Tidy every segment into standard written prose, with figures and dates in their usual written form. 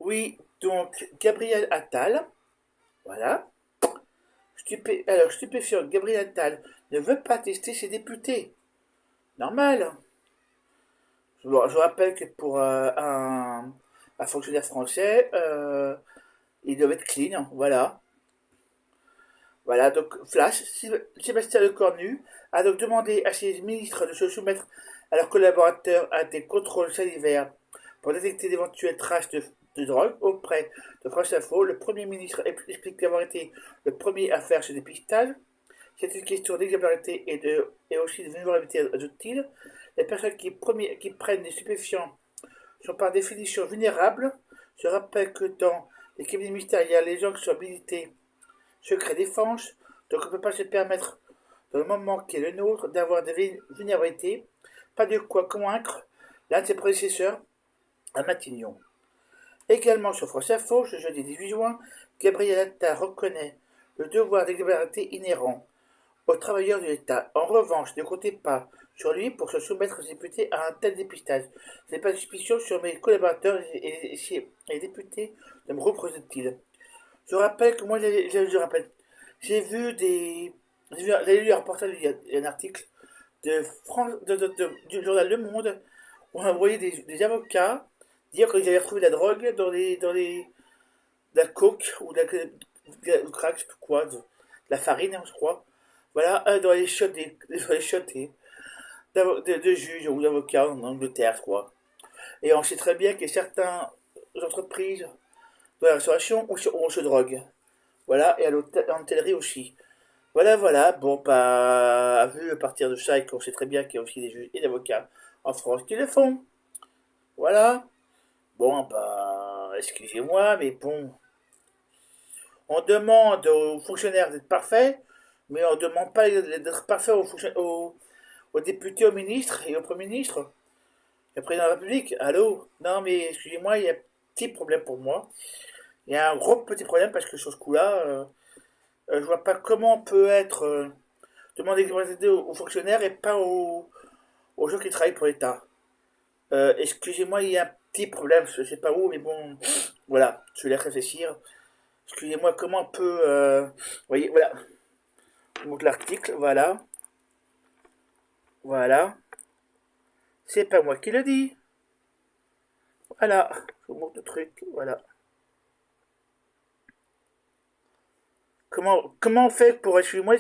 Oui, donc Gabriel Attal, voilà. Alors, stupéfiant, Gabriel Attal ne veut pas tester ses députés. Normal. Je rappelle que pour un fonctionnaire français, il doit être clean, voilà. Voilà, donc Flash, Sébastien Lecornu a donc demandé à ses ministres de se soumettre à leurs collaborateurs à des contrôles salivaires pour détecter d'éventuelles traces de drogue auprès de France Info. Le Premier ministre explique avoir été le premier à faire ce dépistage. C'est une question d'exemplarité et aussi de vulnérabilité, ajoute-t-il. Les personnes qui prennent des stupéfiants sont par définition vulnérables. Je rappelle que dans les cabinets ministériels, les gens qui sont habilités secret défense, donc on ne peut pas se permettre, dans le moment qui est le nôtre, d'avoir des vulnérabilités. Pas de quoi convaincre l'un de ses prédécesseurs à Matignon. Également sur France Info, ce jeudi 18 juin, Gabriel Attal reconnaît le devoir d'exemplarité inhérent aux travailleurs de l'État. En revanche, ne comptez pas sur lui pour se soumettre aux députés à un tel dépistage. Ce n'est pas de suspicion sur mes collaborateurs et députés de me représenter-il. Je rappelle que moi, j'ai vu j'ai lu un reportage, il y a un article du journal Le Monde où on a envoyé des avocats dire qu'ils avaient retrouvé de la drogue de la coke ou du crack, je sais plus quoi, de la farine, hein, je crois. Voilà, dans les shots dans les shots de juges ou d'avocats en Angleterre, je crois. Et on sait très bien que certaines entreprises de la restauration on se drogue. Voilà, et à l'hôtellerie aussi. Voilà, voilà. Bon, bah, vu à partir de ça, et qu'on sait très bien qu'il y a aussi des juges et des avocats en France qui le font. Voilà. Bon, bah, excusez-moi, mais bon, on demande aux fonctionnaires d'être parfaits, mais on ne demande pas d'être parfaits aux députés, aux ministres et aux premiers ministres. Et au président de la République. Allô? Non, mais excusez-moi, il y a un petit problème pour moi. Il y a un gros petit problème parce que sur ce coup-là, je vois pas comment on peut être demander des aux fonctionnaires et pas aux gens qui travaillent pour l'État. Excusez-moi, il y a un petit problème, je sais pas où, mais bon, voilà, je vais réfléchir. Excusez-moi, comment on peut... vous voyez, voilà, je vous montre l'article, voilà, voilà. C'est pas moi qui le dis. Voilà, je vous montre le truc, voilà. Comment on fait pour... Excusez-moi,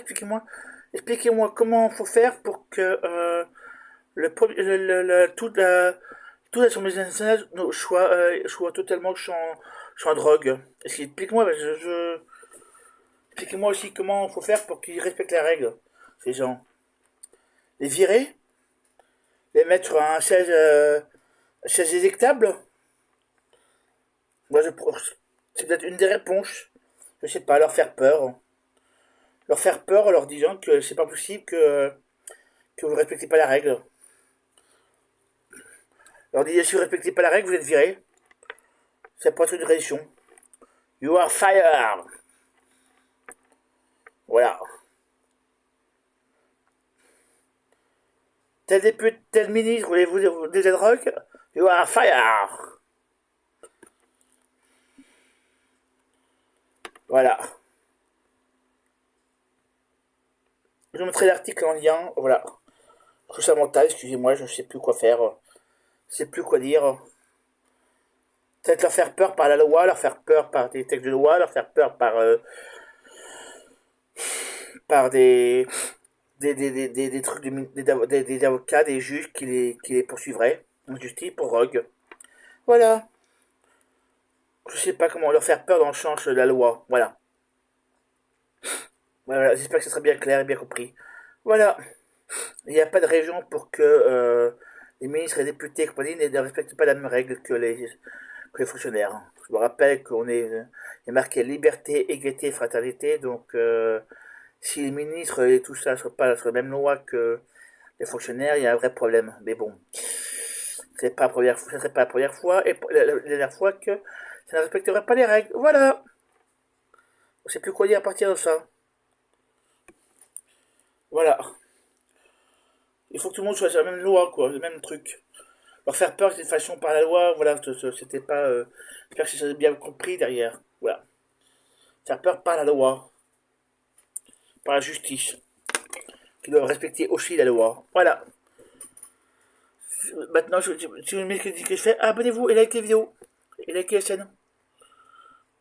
expliquez-moi comment il faut faire pour que toute l'Assemblée nationale soit totalement sans drogue. Expliquez-moi, expliquez-moi aussi comment il faut faire pour qu'ils respectent les règles, ces gens. Les virer? Les mettre sur un chaise éjectable? Moi, c'est peut-être une des réponses. Je sais pas, leur faire peur. Leur faire peur en leur disant que c'est pas possible que vous respectez pas la règle. Leur dire si vous respectez pas la règle, vous êtes viré. Ça pourrait être une réaction. You are fired. Voilà. Tel député, tel ministre, voulez-vous des drogues? You are fired. Voilà. Je vous mettrai l'article en lien. Voilà. Tout ça mental, excusez-moi, je ne sais plus quoi faire. Je ne sais plus quoi dire. Peut-être leur faire peur par la loi, leur faire peur par des textes de loi, leur faire peur par des trucs des avocats, des juges qui les poursuivraient en justice pour rogue. Voilà. Je sais pas comment leur faire peur dans le sens de la loi. Voilà. Voilà, j'espère que ce sera bien clair et bien compris. Voilà. Il n'y a pas de raison pour que les ministres et les députés et compagnie ne respectent pas la même règle que les fonctionnaires. Je me rappelle qu'on est, il est marqué liberté, égalité, fraternité. Donc, si les ministres et tout ça ne sont pas sur la même loi que les fonctionnaires, il y a un vrai problème. Mais bon, ce ne serait pas la première fois et la dernière fois que ça ne respecterait pas les règles. Voilà. On ne sait plus quoi dire à partir de ça. Voilà. Il faut que tout le monde soit sur la même loi, quoi, le même truc. Leur faire peur d'une façon par la loi, voilà, c'était pas. J'espère que c'est bien compris derrière. Voilà. Faire peur par la loi, par la justice, qui doivent respecter aussi la loi. Voilà. Maintenant, si vous aimez ce que je fais, abonnez-vous et likez la vidéo. Et likez la chaîne.